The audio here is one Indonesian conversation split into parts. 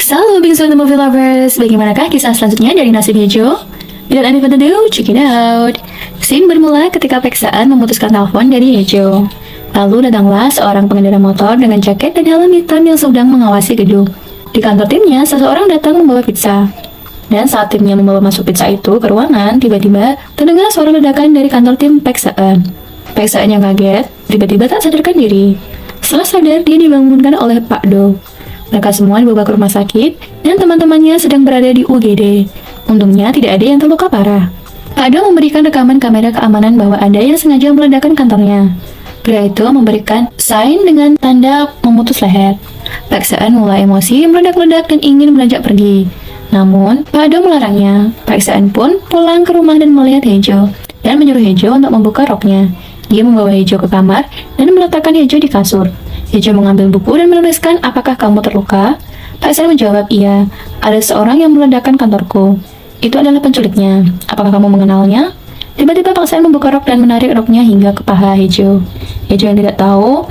Halo Big Soul Movie Lovers, bagaimanakah kisah selanjutnya dari nasib Hejo? Without any further ado, check it out. Scene bermula ketika Peksaan memutuskan telepon dari Hejo. Lalu datanglah seorang pengendara motor dengan jaket dan helm hitam yang sedang mengawasi gedung. Di kantor timnya, seseorang datang membawa pizza. Dan saat timnya membawa masuk pizza itu ke ruangan, tiba-tiba terdengar suara ledakan dari kantor tim Peksaan. Peksaan yang kaget, tiba-tiba tak sadarkan diri. Setelah sadar, dia dibangunkan oleh Pak Do. Mereka semua dibawa ke rumah sakit, dan teman-temannya sedang berada di UGD. Untungnya tidak ada yang terluka parah. Pak Do memberikan rekaman kamera keamanan bahwa ada yang sengaja meledakkan kantornya. Pria itu memberikan sign dengan tanda memutus leher. Peksaan mulai emosi, meledak-ledak dan ingin beranjak pergi. Namun, Pak Do melarangnya. Peksaan pun pulang ke rumah dan melihat Hejo, dan menyuruh Hejo untuk membuka roknya. Dia membawa Hejo ke kamar dan meletakkan Hejo di kasur. Hejo mengambil buku dan menuliskan, "Apakah kamu terluka?" Peksaan menjawab, "Iya, ada seorang yang meledakkan kantorku. Itu adalah penculiknya. Apakah kamu mengenalnya?" Tiba-tiba Peksaan membuka rok dan menarik roknya hingga ke paha Hejo. Hejo yang tidak tahu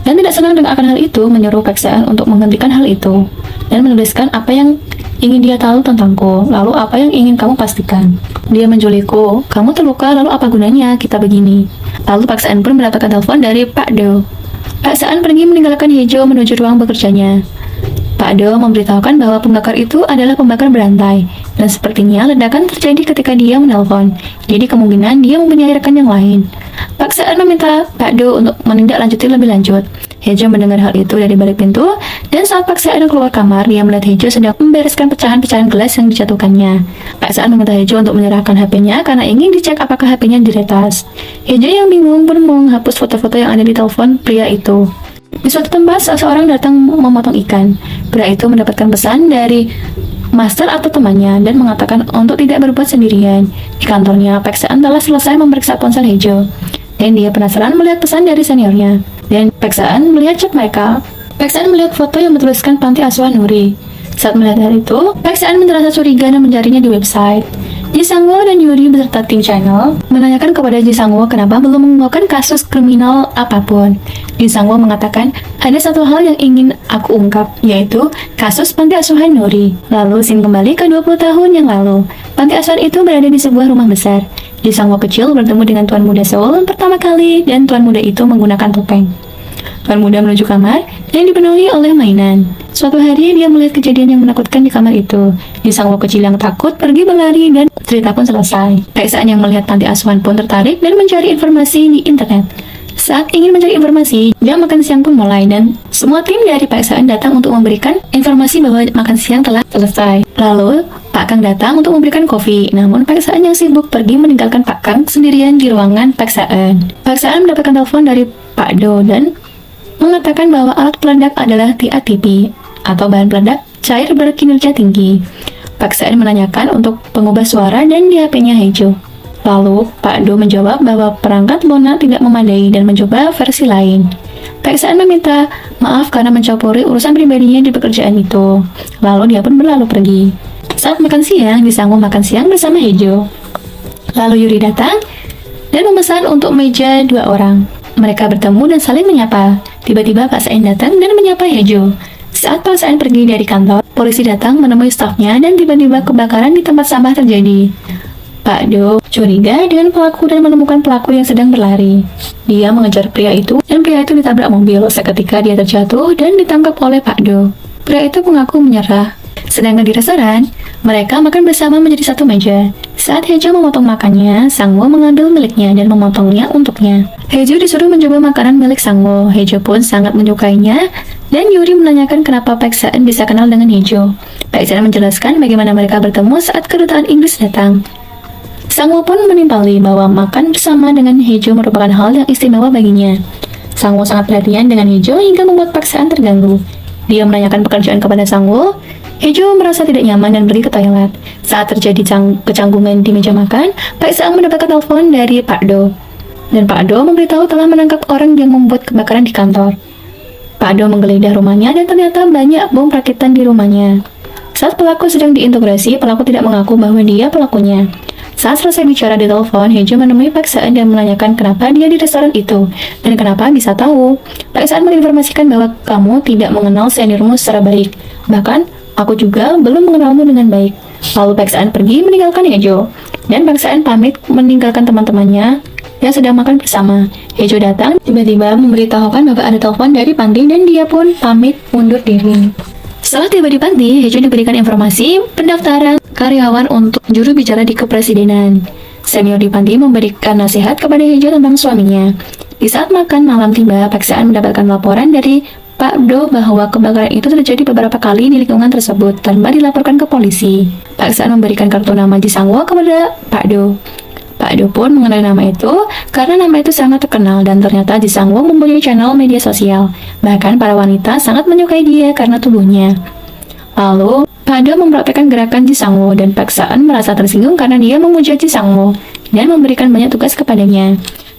dan tidak senang dengan akan hal itu menyuruh Peksaan untuk menghentikan hal itu dan menuliskan, "Apa yang ingin dia tahu tentangku, lalu apa yang ingin kamu pastikan? Dia menculikku, kamu terluka, lalu apa gunanya kita begini?" Lalu Peksaan pun mendapatkan telepon dari Pak Do. Peksaan pergi meninggalkan Hejo menuju ruang bekerjanya. Pak Do memberitahukan bahwa pembakar itu adalah pembakar berantai, dan sepertinya ledakan terjadi ketika dia menelpon, jadi kemungkinan dia mempunyai rekan yang lain. Peksaan meminta Pak Do untuk menindaklanjuti lebih lanjut. Hejo mendengar hal itu dari balik pintu, dan saat Peksaan keluar kamar, dia melihat Hejo sedang membereskan pecahan-pecahan gelas yang dijatuhkannya. Peksaan meminta Hejo untuk menyerahkan HP-nya karena ingin dicek apakah HP-nya diretas. Hejo yang bingung pun menghapus foto-foto yang ada di telepon pria itu. Di suatu tempat, seseorang datang memotong ikan. Pria itu mendapatkan pesan dari master atau temannya dan mengatakan untuk tidak berbuat sendirian. Di kantornya, Peksaan telah selesai memeriksa ponsel Hejo, dan dia penasaran melihat pesan dari seniornya. Dan Peksaan melihat chat mereka. Peksaan melihat foto yang bertuliskan Panti Asuhan Nuri. Saat melihat hal itu, Peksaan merasa curiga dan mencarinya di website. Jisangwo dan Yuri beserta tim channel menanyakan kepada Jisangwo kenapa belum mengungkapkan kasus kriminal apapun. Jisangwo mengatakan, "Ada satu hal yang ingin aku ungkap, yaitu kasus Panti Asuhan Nuri." Lalu scene kembali ke 20 tahun yang lalu. Panti asuhan itu berada di sebuah rumah besar. Jisangwo kecil bertemu dengan Tuan Muda Seoul pertama kali, dan Tuan Muda itu menggunakan topeng. Tuan Muda menuju kamar yang dipenuhi oleh mainan. Suatu hari dia melihat kejadian yang menakutkan di kamar itu. Jisangwo kecil yang takut pergi berlari dan cerita pun selesai. Peksaan yang melihat panti asuhan pun tertarik dan mencari informasi di internet. Saat ingin mencari informasi, jam makan siang pun mulai dan semua tim dari Peksaan datang untuk memberikan informasi bahwa makan siang telah selesai. Lalu, Pak Kang datang untuk memberikan kopi, namun Peksaan yang sibuk pergi meninggalkan Pak Kang sendirian di ruangan Peksaan. Peksaan mendapatkan telepon dari Pak Do dan mengatakan bahwa alat peledak adalah TATP atau bahan peledak cair berkinerja tinggi. Peksaan menanyakan untuk pengubah suara dan di HP-nya Hejo. Lalu, Pak Do menjawab bahwa perangkat lunak tidak memadai dan mencoba versi lain. Peksaan meminta maaf karena mencampuri urusan pribadinya di pekerjaan itu. Lalu dia pun berlalu pergi. Saat makan siang, Jisangwo makan siang bersama Hejo. Lalu Yuri datang dan memesan untuk meja 2 orang. Mereka bertemu dan saling menyapa. Tiba-tiba Pak Sain datang dan menyapa Hejo. Saat Pak Sain pergi dari kantor, polisi datang menemui stafnya dan tiba-tiba kebakaran di tempat sampah terjadi. Pak Do curiga dengan pelaku dan menemukan pelaku yang sedang berlari. Dia mengejar pria itu dan pria itu ditabrak mobil. Seketika dia terjatuh dan ditangkap oleh Pak Do. Pria itu mengaku menyerah. Sedangkan di restoran, mereka makan bersama menjadi satu meja. Saat Hejo memotong makannya, Sangwo mengambil miliknya dan memotongnya untuknya. Hejo disuruh mencoba makanan milik Sangwo. Hejo pun sangat menyukainya, dan Yuri menanyakan kenapa Peksaan bisa kenal dengan Hejo. Peksaan menjelaskan bagaimana mereka bertemu saat kedutaan Inggris datang. Sangwo pun menimpali bahwa makan bersama dengan Hejo merupakan hal yang istimewa baginya. Sangwo sangat perhatian dengan Hejo hingga membuat Peksaan terganggu. Dia menanyakan pekerjaan kepada Sangwo. Hejo merasa tidak nyaman dan pergi ke toilet. Saat terjadi kecanggungan di meja makan, Peksaan mendapatkan telepon dari Pak Do. Dan Pak Do memberitahu telah menangkap orang yang membuat kebakaran di kantor. Pak Do menggeledah rumahnya dan ternyata banyak bom rakitan di rumahnya. Saat pelaku sedang diinterogasi, pelaku tidak mengaku bahwa dia pelakunya. Saat selesai bicara di telepon, Hejo menemui Peksaan dan menanyakan kenapa dia di restoran itu dan kenapa bisa tahu. Peksaan menginformasikan bahwa kamu tidak mengenal seniormu secara baik. Bahkan, Aku juga belum mengenalmu dengan baik. Lalu Pak Saan pergi meninggalkan Hejo. Dan Pak Saan pamit meninggalkan teman-temannya yang sedang makan bersama. Hejo datang, tiba-tiba memberitahukan bahwa ada telepon dari Panti dan dia pun pamit mundur diri. Setelah tiba di Panti, Hejo diberikan informasi pendaftaran karyawan untuk juru bicara di kepresidenan. Senior di Panti memberikan nasihat kepada Hejo tentang suaminya. Di saat makan malam tiba, Pak Saan mendapatkan laporan dari Pak Do bahwa kebakaran itu terjadi beberapa kali di lingkungan tersebut tanpa dilaporkan ke polisi. Pak Saan memberikan kartu nama Ji Sang Wo kepada Pak Do. Pak Do pun mengenal nama itu karena nama itu sangat terkenal dan ternyata Ji Sang Wo mempunyai channel media sosial. Bahkan para wanita sangat menyukai dia karena tubuhnya. Lalu, Pak Do mempraktekkan gerakan Ji Sang Wo dan Pak Saan merasa tersinggung karena dia memuja Ji Sang Wo dan memberikan banyak tugas kepadanya.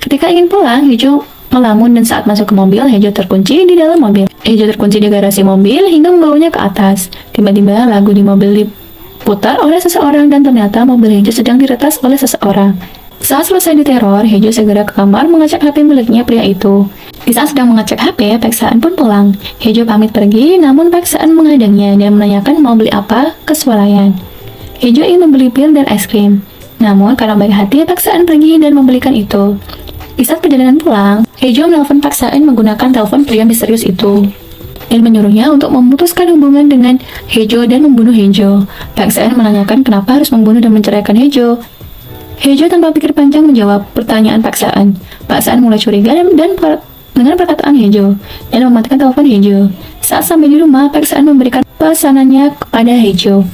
Ketika ingin pulang, Hejo melamun dan saat masuk ke mobil, Hejo terkunci di dalam mobil. Hejo terkunci di garasi mobil hingga membawanya ke atas. Tiba-tiba lagu di mobil diputar oleh seseorang dan ternyata mobil Hejo sedang diretas oleh seseorang. Saat selesai diteror, Hejo segera ke kamar mengecek HP miliknya pria itu. Di saat sedang mengecek HP, Pak Saan pun pulang. Hejo pamit pergi, namun Pak Saan menghadangnya dan menanyakan mau beli apa ke swalayan. Hejo ingin membeli pil dan es krim. Namun karena baik hati, Pak Saan pergi dan membelikan itu. Di saat perjalanan pulang, Hejo menelpon Pak Saan menggunakan telepon pria misterius itu dan menyuruhnya untuk memutuskan hubungan dengan Hejo dan membunuh Hejo. Pak Saan menanyakan kenapa harus membunuh dan menceraikan Hejo. Hejo tanpa pikir panjang menjawab pertanyaan Pak Saan. Pak Saan mulai curiga dan dengan perkataan Hejo dan mematikan telepon Hejo. Saat sampai di rumah, Pak Saan memberikan pesanannya kepada Hejo.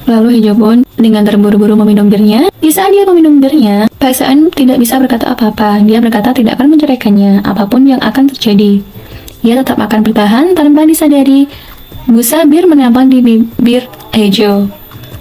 Lalu Hejo pun dengan terburu-buru meminum birnya. Di saat dia meminum birnya, Pak Saan tidak bisa berkata apa-apa. Dia berkata tidak akan menceraikannya, apapun yang akan terjadi. Dia tetap akan bertahan tanpa disadari. Busa bir menempel di bibir Hejo.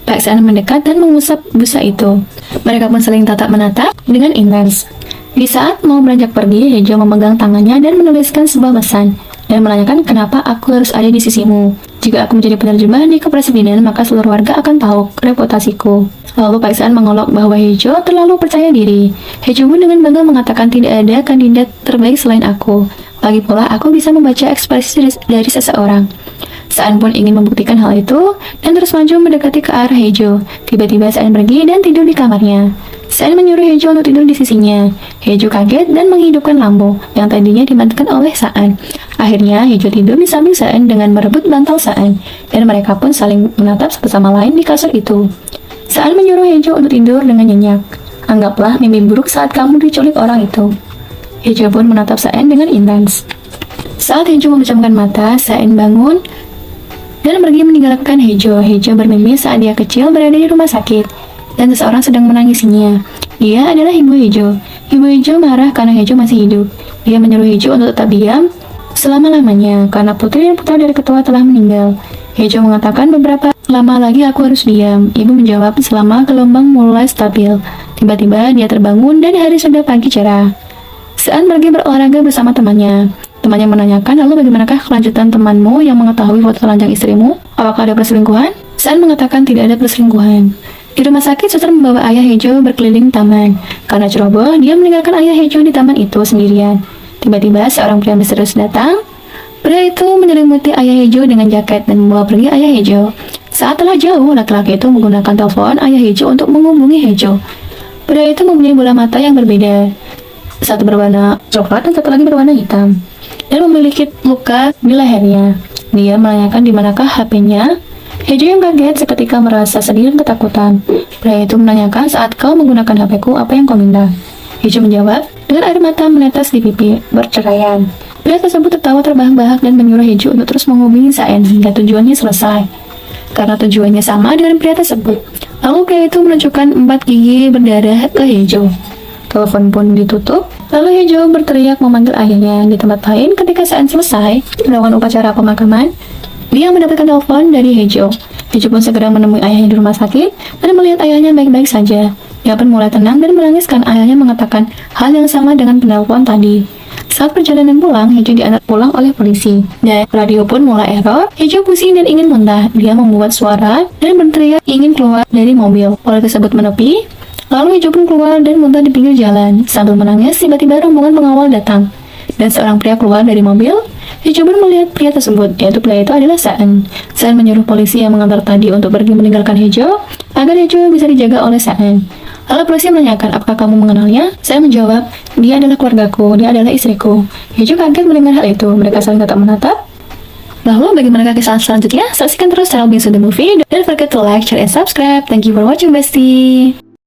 Pak Saan mendekat dan mengusap busa itu. Mereka pun saling tatap menatap dengan intens. Di saat mau beranjak pergi, Hejo memegang tangannya dan menuliskan sebuah pesan dan menanyakan kenapa aku harus ada di sisimu. Jika aku menjadi penerjemah di kepresidenan, maka seluruh warga akan tahu reputasiku. Lalu Pak Saan mengolok bahwa Hejo terlalu percaya diri. Hejo pun dengan bangga mengatakan tidak ada kandidat terbaik selain aku. Lagi pula aku bisa membaca ekspresi dari seseorang. Saan pun ingin membuktikan hal itu dan terus maju mendekati ke arah Hejo. Tiba-tiba Saan pergi dan tidur di kamarnya. Saan menyuruh Hejo untuk tidur di sisinya. Hejo kaget dan menghidupkan lampu yang tadinya dimatikan oleh Saan. Akhirnya Hejo tidur di samping Saan dengan merebut bantal Saan dan mereka pun saling menatap satu sama lain di kasur itu. Saan menyuruh Hejo untuk tidur dengan nyenyak. Anggaplah mimpi buruk saat kamu diculik orang itu. Hejo pun menatap Saan dengan intens. Saat Hejo memejamkan mata, Saan bangun dan pergi meninggalkan Hejo. Hejo bermimpi saat dia kecil berada di rumah sakit dan seseorang sedang menangisinya. Dia adalah ibu Hejo. Ibu Hejo marah karena Hejo masih hidup. Dia menyuruh Hejo untuk tetap diam selama-lamanya karena putri dan putra dari ketua telah meninggal. Hejo mengatakan beberapa lama lagi aku harus diam. Ibu menjawab selama gelombang mulai stabil. Tiba-tiba dia terbangun dan hari sudah pagi cerah. Saan pergi berolahraga bersama temannya. Temannya menanyakan, lalu bagaimanakah kelanjutan temanmu yang mengetahui foto telanjang istrimu? Apakah ada perselingkuhan? Saan mengatakan tidak ada perselingkuhan. Di rumah sakit, suster membawa ayah Hejo berkeliling taman. Karena ceroboh, dia meninggalkan ayah Hejo di taman itu sendirian. Tiba-tiba seorang pria misterius datang. Pria itu menyelimuti ayah Hejo dengan jaket dan membawa pergi ayah Hejo. Saat telah jauh, laki-laki itu menggunakan telepon ayah Hejo untuk menghubungi Hejo. Pria itu mempunyai bola mata yang berbeda. Satu berwarna coklat dan satu lagi berwarna hitam. Dan memiliki luka di lehernya. Dia menanyakan di manakah HP-nya. Hejo yang kaget seketika merasa sedih dan ketakutan. Pria itu menanyakan saat kau menggunakan HP-ku apa yang kau minta. Hejo menjawab dengan air mata menetes di pipi berceraian. Pria tersebut tertawa terbahak-bahak dan menyuruh Hejo untuk terus menghubungi Saan hingga tujuannya selesai. Karena tujuannya sama dengan pria tersebut. Lalu pria itu menunjukkan 4 gigi berdarah ke Hejo. Telepon pun ditutup. Lalu Hejo berteriak memanggil ayahnya. Di tempat lain, ketika Saan selesai melakukan upacara pemakaman, dia mendapatkan telepon dari Hejo. Hejo pun segera menemui ayahnya di rumah sakit dan melihat ayahnya baik-baik saja. Dia pun mulai tenang dan menangis karena ayahnya mengatakan hal yang sama dengan penelpon tadi. Saat perjalanan pulang, Hejo diantar pulang oleh polisi. Dan radio pun mulai error. Hejo pusing dan ingin muntah. Dia membuat suara dan berteriak ingin keluar dari mobil. Polisi tersebut menepi. Lalu Hejo pun keluar dan muntah di pinggir jalan. Sambil menangis, tiba-tiba rombongan pengawal datang. dan seorang pria keluar dari mobil. Hejo pun melihat pria tersebut, yaitu pria itu adalah Saan. Saan menyuruh polisi yang mengantar tadi untuk pergi meninggalkan Hejo, agar Hejo bisa dijaga oleh Saan. Lalu polisi menanyakan, apakah kamu mengenalnya? Saya menjawab, dia adalah keluargaku, dia adalah istriku. Hejo kaget mendengar hal itu, mereka saling tatap menatap. Lalu bagaimana kisah selanjutnya? Saksikan terus channel Bingsu The Movie. Don't forget to like, share, and subscribe. Thank you for watching, bestie.